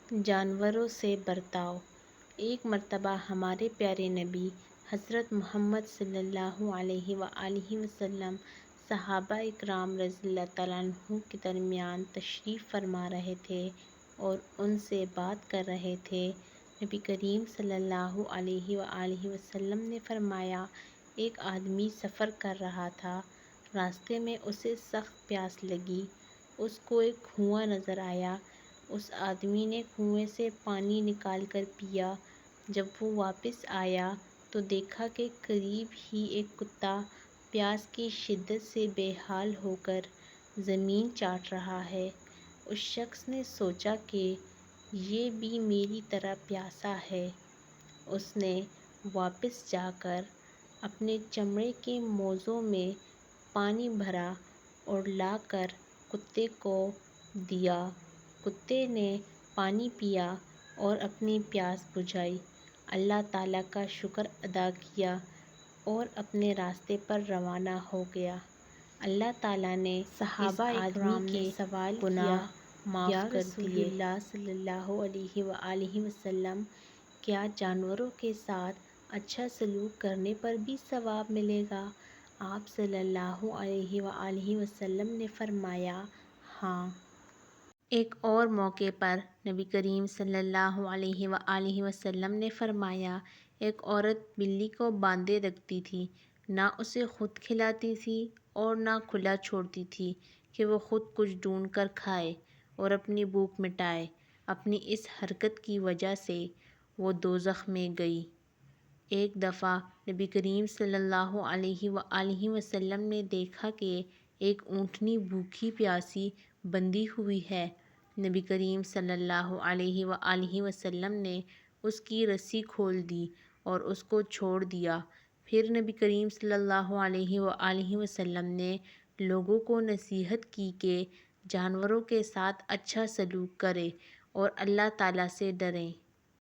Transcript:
جانوروں سے برتاؤ۔ ایک مرتبہ ہمارے پیارے نبی حضرت محمد صلی اللہ علیہ وآلہ وسلم صحابہ اکرام رضی اللہ تعالیٰ عنہ کے درمیان تشریف فرما رہے تھے اور ان سے بات کر رہے تھے۔ نبی کریم صلی اللہ علیہ وآلہ وسلم نے فرمایا، ایک آدمی سفر کر رہا تھا، راستے میں اسے سخت پیاس لگی، اس کو ایک کنواں نظر آیا، اس آدمی نے کنویں سے پانی نکال کر پیا۔ جب وہ واپس آیا تو دیکھا کہ قریب ہی ایک کتا پیاس کی شدت سے بے حال ہو کر زمین چاٹ رہا ہے۔ اس شخص نے سوچا کہ یہ بھی میری طرح پیاسا ہے۔ اس نے واپس جا کر اپنے چمڑے کے موزوں میں پانی بھرا اور لا کر کتے کو دیا۔ کتے نے پانی پیا اور اپنی پیاس بجھائی، اللہ تعالیٰ کا شکر ادا کیا اور اپنے راستے پر روانہ ہو گیا۔ اللہ تعالیٰ نے صحابہ اکرام کے سوال کیا، معاف کر رسول اللہ صلی اللہ علیہ وآلہ وسلم، کیا جانوروں کے ساتھ اچھا سلوک کرنے پر بھی ثواب ملے گا؟ آپ صلی اللہ علیہ وآلہ وسلم نے فرمایا، ہاں۔ ایک اور موقع پر نبی کریم صلی اللہ علیہ وآلہ وسلم نے فرمایا، ایک عورت بلی کو باندھے رکھتی تھی، نہ اسے خود کھلاتی تھی اور نہ کھلا چھوڑتی تھی کہ وہ خود کچھ ڈھونڈ کر کھائے اور اپنی بھوک مٹائے۔ اپنی اس حرکت کی وجہ سے وہ دوزخ میں گئی۔ ایک دفعہ نبی کریم صلی اللہ علیہ وآلہ وسلم نے دیکھا کہ ایک اونٹنی بھوکی پیاسی بندھی ہوئی ہے۔ نبی کریم صلی اللہ علیہ وآلہ وسلم نے اس کی رسی کھول دی اور اس کو چھوڑ دیا۔ پھر نبی کریم صلی اللہ علیہ وآلہ وسلم نے لوگوں کو نصیحت کی کہ جانوروں کے ساتھ اچھا سلوک کریں اور اللہ تعالیٰ سے ڈریں۔